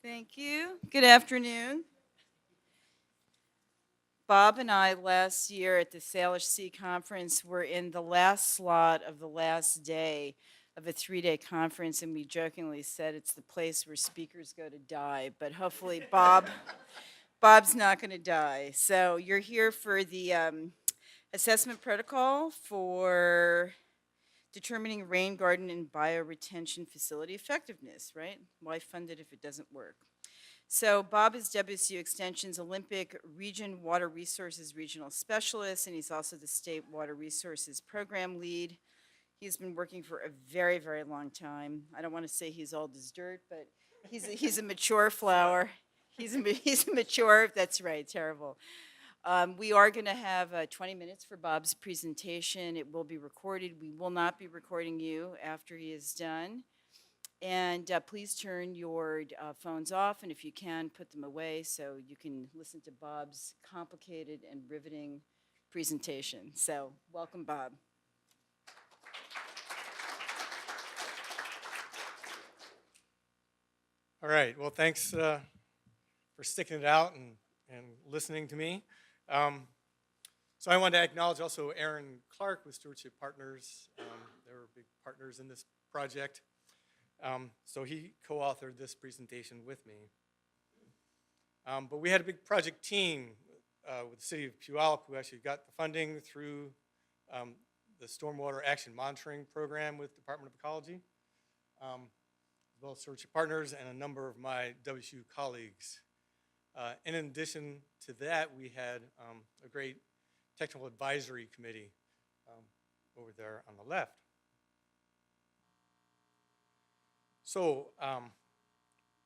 Thank you. Good afternoon. Bob and I last year at the Salish Sea Conference were in the last slot of the last day of a 3-day conference, and we jokingly said it's the place where speakers go to die. But hopefully, Bob's not going to die. So you're here for the assessment protocol for determining rain garden and bioretention facility effectiveness, right? Why fund it if it doesn't work? So Bob is WSU Extension's Olympic Region Water Resources Regional Specialist, and he's also the State Water Resources Program Lead. He's been working for a very, very long time. I don't want to say he's old as dirt, but he's a mature flower. He's a mature, that's right, terrible. We are going to have 20 minutes for Bob's presentation. It will be recorded. We will not be recording you after he is done. And please turn your phones off, and if you can, put them away so you can listen to Bob's complicated and riveting presentation. So, welcome, Bob. All right. Well, thanks for sticking it out and listening to me. So I wanted to acknowledge also Aaron Clark with Stewardship Partners. They were big partners in this project. So he co-authored this presentation with me. But we had a big project team with the City of Puyallup who actually got the funding through the Stormwater Action Monitoring Program with Department of Ecology, as well as Stewardship Partners and a number of my WSU colleagues. In addition to that, we had a great technical advisory committee over there on the left. So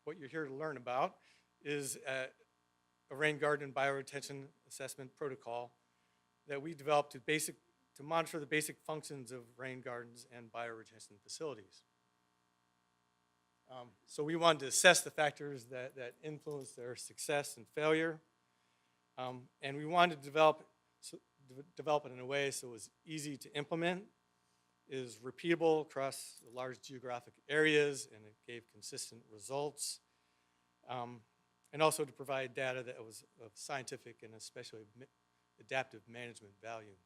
what you're here to learn about is a rain garden bioretention assessment protocol that we developed to monitor the basic functions of rain gardens and bioretention facilities. So we wanted to assess the factors that influence their success and failure. And we wanted to develop it in a way so it was easy to implement, is repeatable across large geographic areas, and it gave consistent results. And also to provide data that was of scientific and especially adaptive management value.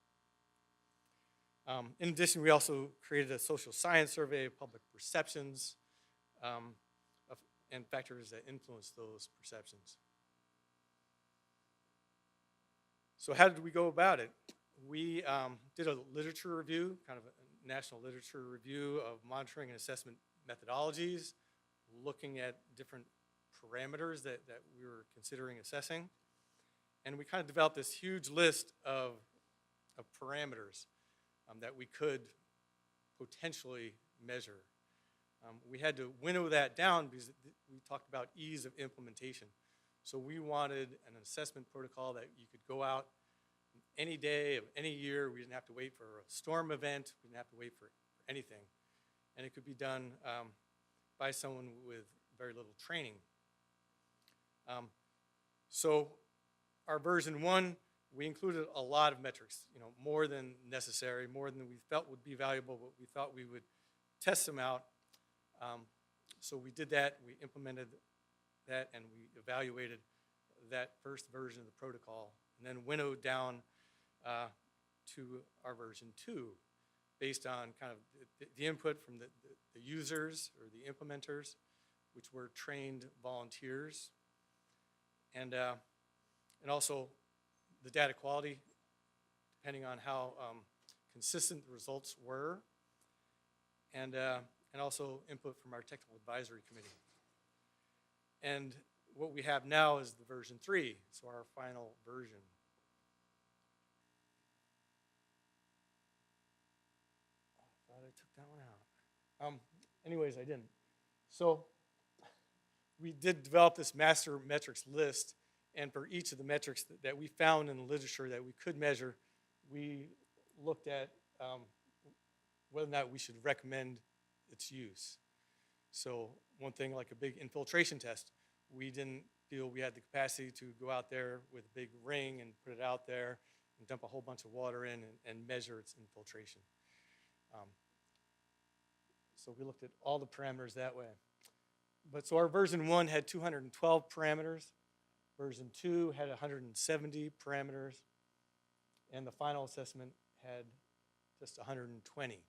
In addition, we also created a social science survey of public perceptions and factors that influence those perceptions. So how did we go about it? We did a literature review, kind of a national literature review of monitoring and assessment methodologies, looking at different parameters that we were considering assessing. And we kind of developed this huge list of parameters that we could potentially measure. We had to winnow that down because we talked about ease of implementation. So we wanted an assessment protocol that you could go out any day of any year. We didn't have to wait for a storm event. We didn't have to wait for anything. And it could be done by someone with very little training. So our version 1, we included a lot of metrics, more than necessary, more than we felt would be valuable, but we thought we would test them out. So we did that, we implemented that, and we evaluated that first version of the protocol, and then winnowed down to our version 2, based on kind of the input from the users or the implementers, which were trained volunteers, and also the data quality, depending on how consistent the results were, and also input from our technical advisory committee. And what we have now is the version 3, so our final version. I thought I took that one out. Anyways, I didn't. So we did develop this master metrics list, and for each of the metrics that we found in the literature that we could measure, we looked at whether or not we should recommend its use. So one thing like a big infiltration test, we didn't feel we had the capacity to go out there with a big ring and put it out there and dump a whole bunch of water in and measure its infiltration. So we looked at all the parameters that way. But so our version 1 had 212 parameters. Version 2 had 170 parameters. And the final assessment had just 120.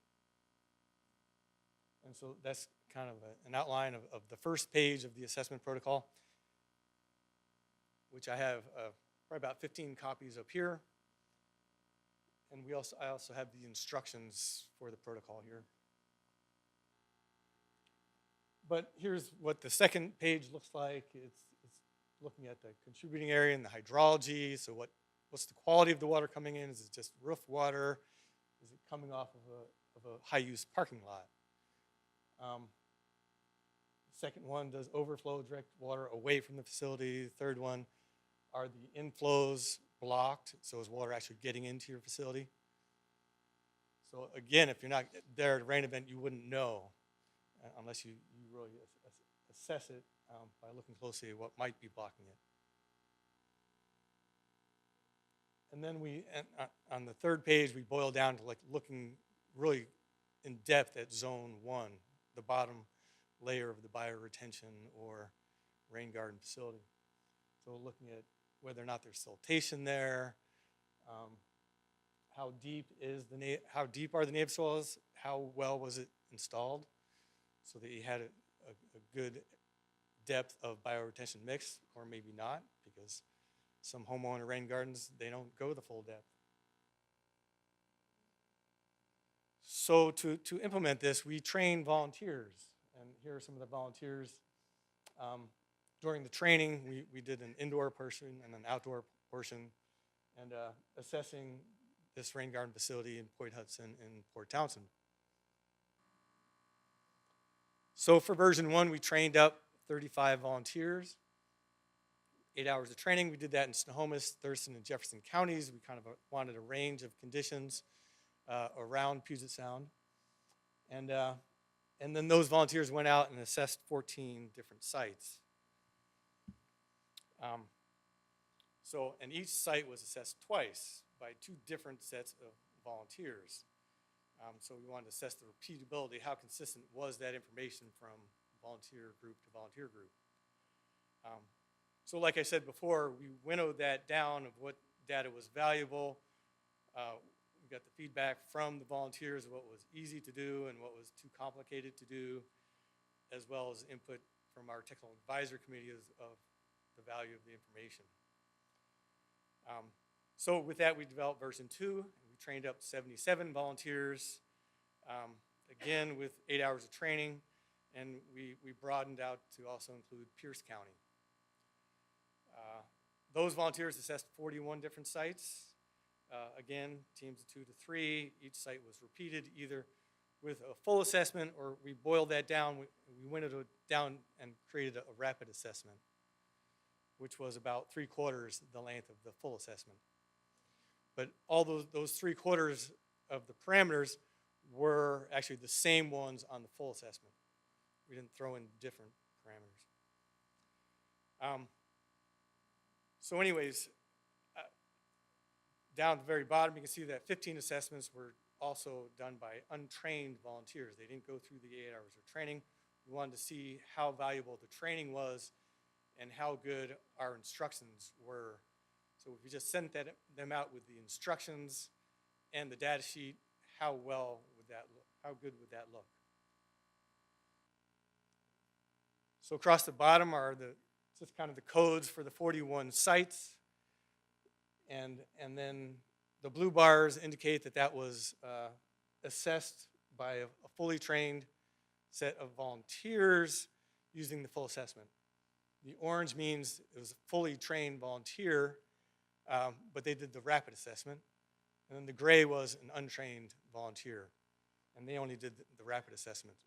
And so that's kind of an outline of the first page of the assessment protocol, which I have probably about 15 copies up here. And I also have the instructions for the protocol here. But here's what the second page looks like. It's looking at the contributing area and the hydrology. So what's the quality of the water coming in? Is it just roof water? Is it coming off of a high-use parking lot? The second one does overflow direct water away from the facility. The third one, are the inflows blocked? So is water actually getting into your facility? So again, if you're not there at a rain event, you wouldn't know unless you really assess it by looking closely at what might be blocking it. And then on the third page, we boil down to like looking really in depth at zone 1, the bottom layer of the bioretention or rain garden facility. So looking at whether or not there's siltation there, how deep are the native soils, how well was it installed, so that you had a good depth of bioretention mix, or maybe not, because some homeowner rain gardens, they don't go the full depth. So to implement this, we train volunteers, and here are some of the volunteers. During the training, we did an indoor portion and an outdoor portion, and assessing this rain garden facility in Point Hudson and Port Townsend. So for version 1, we trained up 35 volunteers, 8 hours of training. We did that in Snohomish, Thurston, and Jefferson counties. We kind of wanted a range of conditions around Puget Sound. And then those volunteers went out and assessed 14 different sites. And each site was assessed twice by 2 different sets of volunteers. So we wanted to assess the repeatability, how consistent was that information from volunteer group to volunteer group. So like I said before, we winnowed that down of what data was valuable. We got the feedback from the volunteers of what was easy to do and what was too complicated to do, as well as input from our technical advisory committee of the value of the information. So with that, we developed version 2. We trained up 77 volunteers, again with 8 hours of training, and we broadened out to also include Pierce County. Those volunteers assessed 41 different sites. Again, teams of 2 to 3. Each site was repeated either with a full assessment, or we boiled that down. We winnowed it down and created a rapid assessment, which was about 3/4 the length of the full assessment. But all those 3/4 of the parameters were actually the same ones on the full assessment. We didn't throw in different parameters. So anyways, down at the very bottom, you can see that 15 assessments were also done by untrained volunteers. They didn't go through the 8 hours of training. We wanted to see how valuable the training was and how good our instructions were. So if we just sent them out with the instructions and the data sheet, how well would that look? How good would that look? So across the bottom are just kind of the codes for the 41 sites. And then the blue bars indicate that was assessed by a fully trained set of volunteers using the full assessment. The orange means it was a fully trained volunteer, but they did the rapid assessment. And then the gray was an untrained volunteer, and they only did the rapid assessment.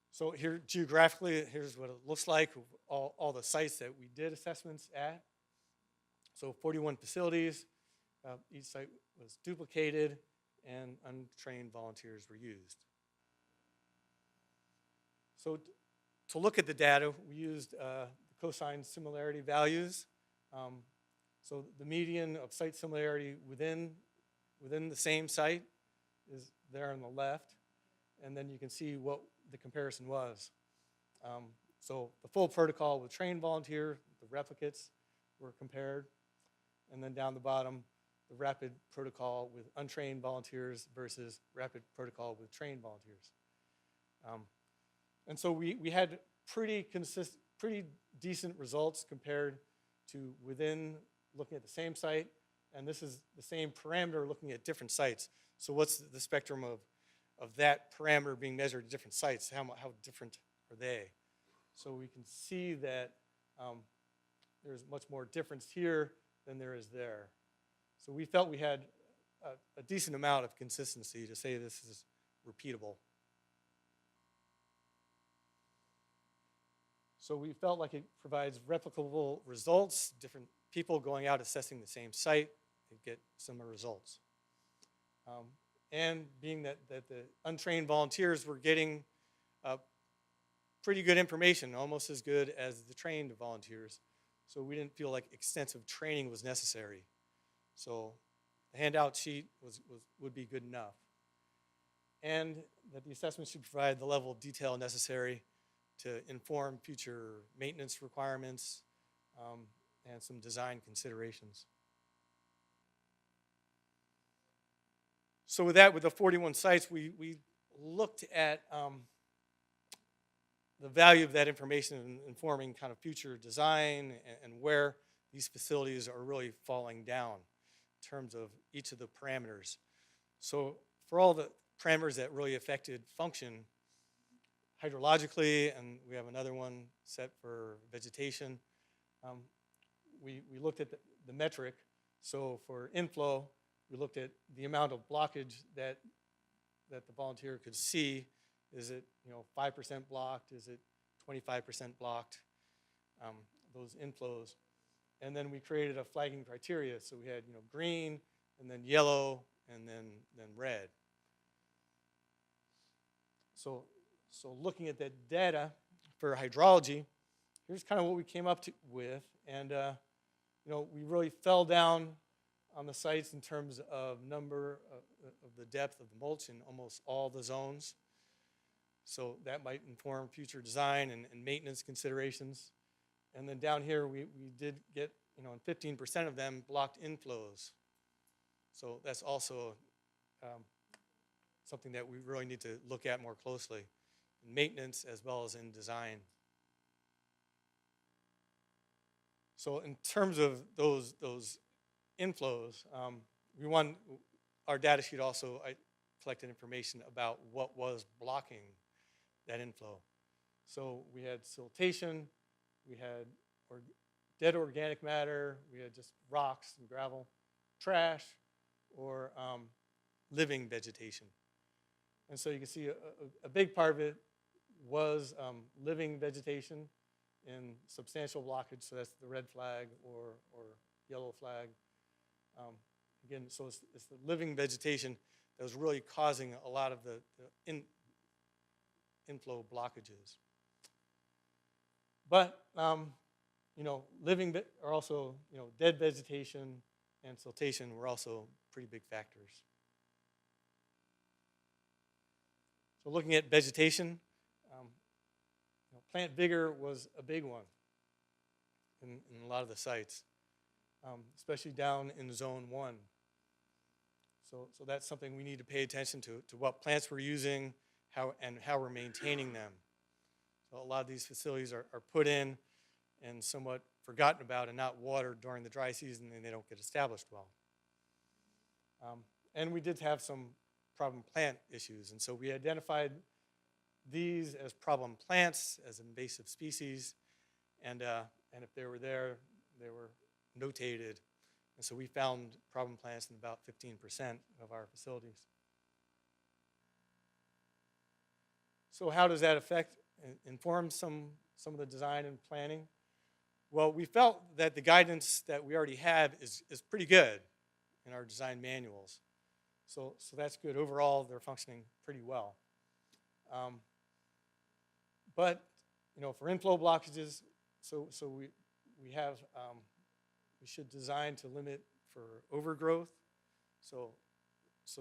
So here, geographically, here's what it looks like, all the sites that we did assessments at. So 41 facilities, each site was duplicated, and untrained volunteers were used. So to look at the data, we used the cosine similarity values. So the median of site similarity within the same site is there on the left. And then you can see what the comparison was. So the full protocol with trained volunteer, the replicates were compared. And then down the bottom, the rapid protocol with untrained volunteers versus rapid protocol with trained volunteers. And so we had pretty decent results compared to within looking at the same site. And this is the same parameter looking at different sites. So what's the spectrum of that parameter being measured at different sites? How different are they? So we can see that there's much more difference here than there is there. So we felt we had a decent amount of consistency to say this is repeatable. So we felt like it provides replicable results. Different people going out assessing the same site, they get similar results. And being that the untrained volunteers were getting pretty good information, almost as good as the trained volunteers. So we didn't feel like extensive training was necessary. So the handout sheet would be good enough. And that the assessment should provide the level of detail necessary to inform future maintenance requirements and some design considerations. So with that, with the 41 sites, we looked at the value of that information in informing kind of future design and where these facilities are really falling down in terms of each of the parameters. So for all the parameters that really affected function, hydrologically, and we have another one set for vegetation, we looked at the metric. So for inflow, we looked at the amount of blockage that the volunteer could see. Is it 5% blocked? Is it 25% blocked? Those inflows. And then we created a flagging criteria. So we had green, and then yellow, and then red. So looking at that data for hydrology, here's kind of what we came up with. And we really fell down on the sites in terms of number of the depth of the mulch in almost all the zones. So that might inform future design and maintenance considerations. And then down here, we did get, in 15% of them, blocked inflows. So that's also something that we really need to look at more closely in maintenance as well as in design. So in terms of those inflows, our data sheet also collected information about what was blocking that inflow. So we had siltation, we had dead organic matter, we had just rocks and gravel, trash, or living vegetation. And so you can see a big part of it was living vegetation in substantial blockage, so that's the red flag or yellow flag. Again, so it's the living vegetation that was really causing a lot of the inflow blockages. But living are also dead vegetation and siltation were also pretty big factors. So looking at vegetation, plant vigor was a big one in a lot of the sites, especially down in zone 1. So that's something we need to pay attention to what plants we're using, how we're maintaining them. So a lot of these facilities are put in and somewhat forgotten about and not watered during the dry season, and they don't get established well. And we did have some problem plant issues, and so we identified these as problem plants, as invasive species, and if they were there, they were notated. And so we found problem plants in about 15% of our facilities. So how does that inform some of the design and planning? Well, we felt that the guidance that we already have is pretty good in our design manuals. So that's good. Overall, they're functioning pretty well. But for inflow blockages, so we have we should design to limit for overgrowth, so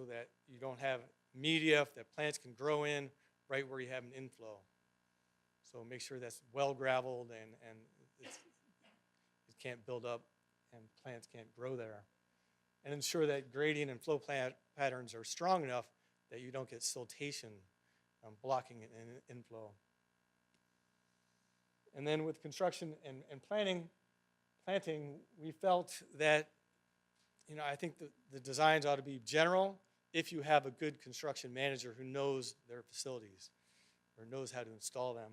that you don't have media that plants can grow in right where you have an inflow. So make sure that's well gravelled and it can't build up and plants can't grow there. And ensure that gradient and flow patterns are strong enough that you don't get siltation blocking an inflow. And then with construction and planting, we felt that, I think the designs ought to be general if you have a good construction manager who knows their facilities or knows how to install them.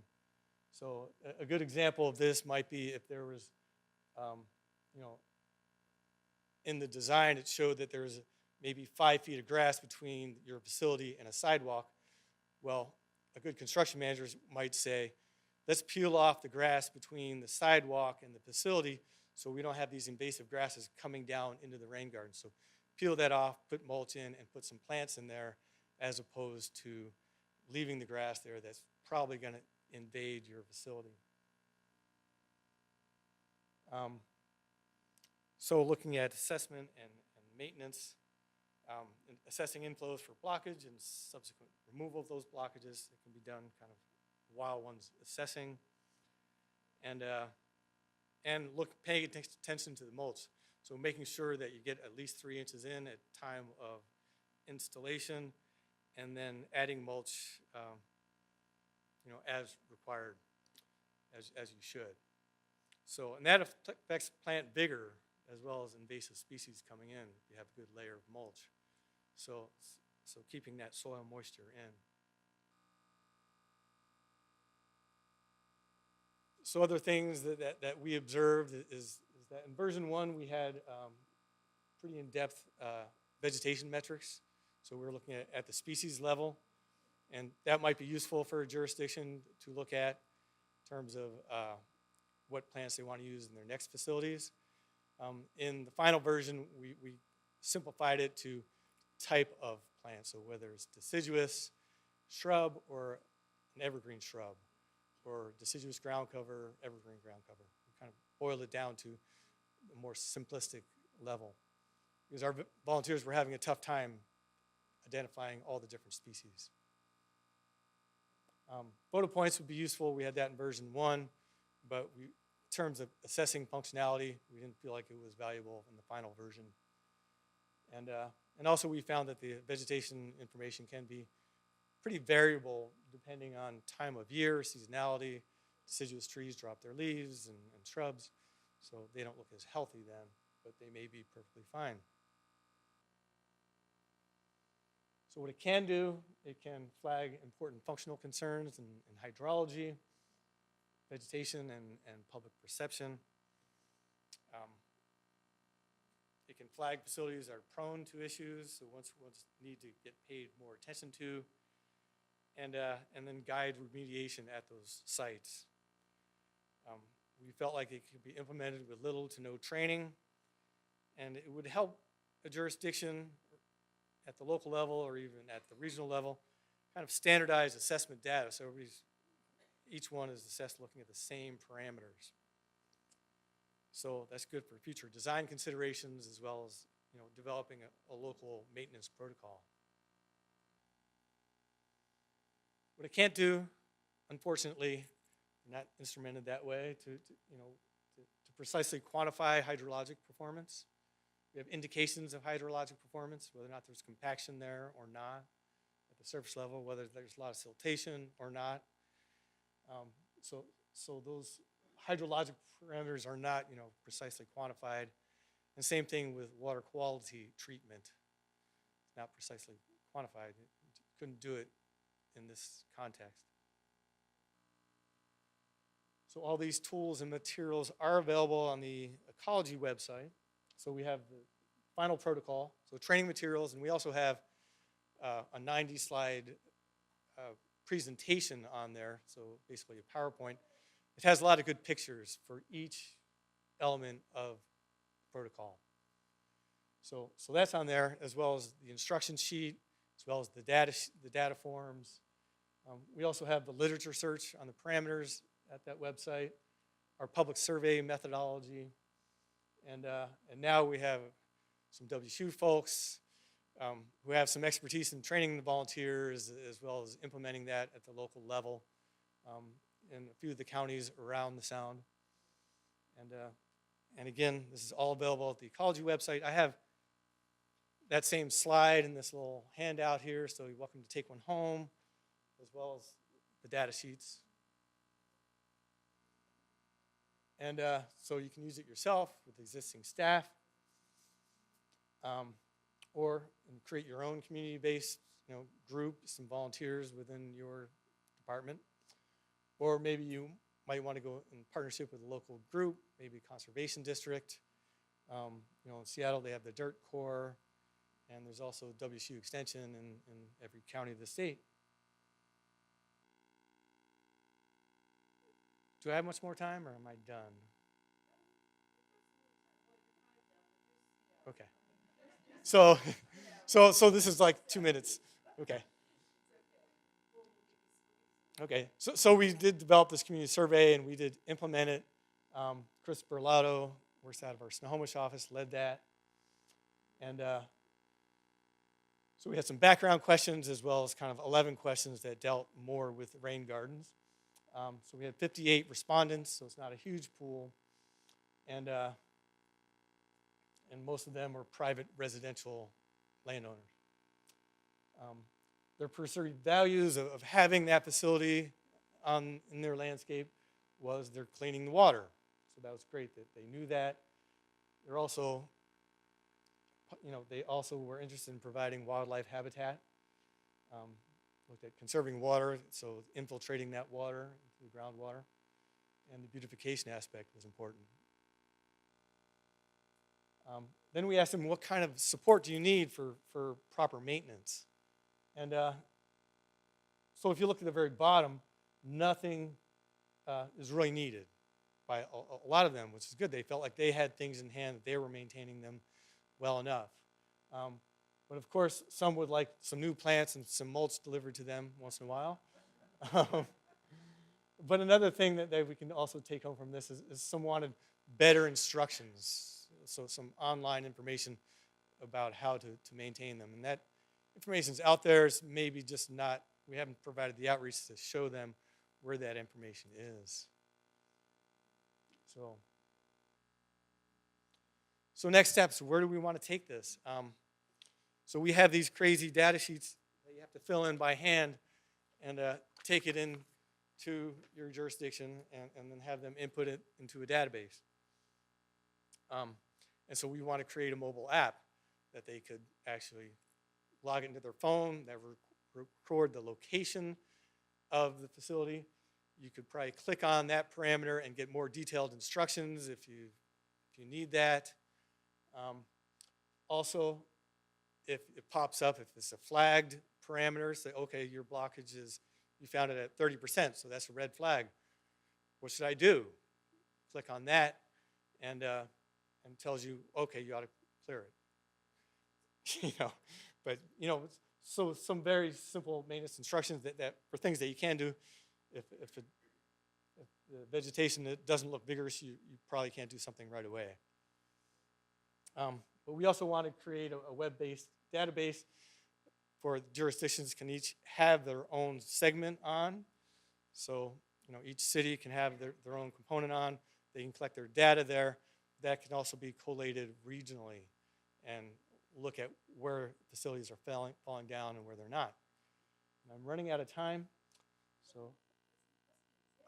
So a good example of this might be if there was, in the design it showed that there's maybe 5 feet of grass between your facility and a sidewalk. Well, a good construction manager might say, let's peel off the grass between the sidewalk and the facility so we don't have these invasive grasses coming down into the rain garden. So peel that off, put mulch in, and put some plants in there as opposed to leaving the grass there that's probably going to invade your facility. So looking at assessment and maintenance, assessing inflows for blockage and subsequent removal of those blockages. It can be done kind of while one's assessing. And paying attention to the mulch. So making sure that you get at least 3 inches in at time of installation, and then adding mulch, as required, as you should. So, and that affects plant vigor as well as invasive species coming in if you have a good layer of mulch. So keeping that soil moisture in. So other things that we observed is that in version 1 we had pretty in-depth vegetation metrics. So we're looking at the species level, and that might be useful for a jurisdiction to look at in terms of what plants they want to use in their next facilities. In the final version, we simplified it to type of plant, so whether it's deciduous, shrub, or an evergreen shrub, or deciduous ground cover, evergreen ground cover. We kind of boiled it down to a more simplistic level because our volunteers were having a tough time identifying all the different species. Photo points would be useful. We had that in version 1, but in terms of assessing functionality, we didn't feel like it was valuable in the final version. And also we found that the vegetation information can be pretty variable depending on time of year, seasonality. Deciduous trees drop their leaves and shrubs, so they don't look as healthy then, but they may be perfectly fine. So what it can do, it can flag important functional concerns in hydrology, vegetation, and public perception. It can flag facilities that are prone to issues, so ones need to get paid more attention to, and then guide remediation at those sites. We felt like it could be implemented with little to no training, and it would help a jurisdiction at the local level or even at the regional level kind of standardize assessment data, so each one is assessed looking at the same parameters. So that's good for future design considerations as well as developing a local maintenance protocol. What it can't do, unfortunately, not instrumented that way to precisely quantify hydrologic performance. We have indications of hydrologic performance, whether or not there's compaction there or not at the surface level, whether there's a lot of siltation or not. So those hydrologic parameters are not precisely quantified. And same thing with water quality treatment. It's not precisely quantified. Couldn't do it in this context. So all these tools and materials are available on the ecology website. So we have the final protocol, so training materials, and we also have a 90-slide presentation on there, so basically a PowerPoint. It has a lot of good pictures for each element of the protocol. So that's on there, as well as the instruction sheet, as well as the data forms. We also have the literature search on the parameters at that website, our public survey methodology, and now we have some WSU folks who have some expertise in training the volunteers as well as implementing that at the local level in a few of the counties around the Sound. And again, this is all available at the ecology website. I have that same slide in this little handout here, so you're welcome to take one home, as well as the data sheets. And so you can use it yourself with existing staff, or create your own community-based group, some volunteers within your department. Or maybe you might want to go in partnership with a local group, maybe a conservation district. In Seattle, they have the Dirt Corps, and there's also WSU Extension in every county of the state. Do I have much more time, or am I done? Okay. So this is like 2 minutes. Okay. Okay. So we did develop this community survey, and we did implement it. Chris Berlato works out of our Snohomish office, led that. And so we had some background questions as well as kind of 11 questions that dealt more with rain gardens. So we had 58 respondents, so it's not a huge pool. And most of them were private residential landowners. Their perceived values of having that facility in their landscape was they're cleaning the water. So that was great that they knew that. They're also, they also were interested in providing wildlife habitat. Looked at conserving water, so infiltrating that water into the groundwater. And the beautification aspect was important. Then we asked them, what kind of support do you need for proper maintenance? And so if you look at the very bottom, nothing is really needed by a lot of them, which is good. They felt like they had things in hand, that they were maintaining them well enough. But of course, some would like some new plants and some mulch delivered to them once in a while. But another thing that we can also take home from this is some wanted better instructions. So some online information about how to maintain them. And that information's out there. It's maybe just not, we haven't provided the outreach to show them where that information is. So next steps, where do we want to take this? So we have these crazy data sheets that you have to fill in by hand and take it into your jurisdiction and then have them input it into a database. And so we want to create a mobile app that they could actually log into their phone, that record the location of the facility. You could probably click on that parameter and get more detailed instructions if you need that. Also, if it pops up, if it's a flagged parameter, say, okay, your blockage is, you found it at 30%, so that's a red flag. What should I do? Click on that, and tells you, okay, you ought to clear it. So some very simple maintenance instructions that for things that you can do. If the vegetation doesn't look vigorous, you probably can't do something right away. But we also want to create a web-based database for jurisdictions can each have their own segment on. So each city can have their own component on. They can collect their data there. That can also be collated regionally and look at where facilities are falling down and where they're not. And I'm running out of time, so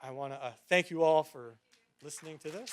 I want to thank you all for listening to this.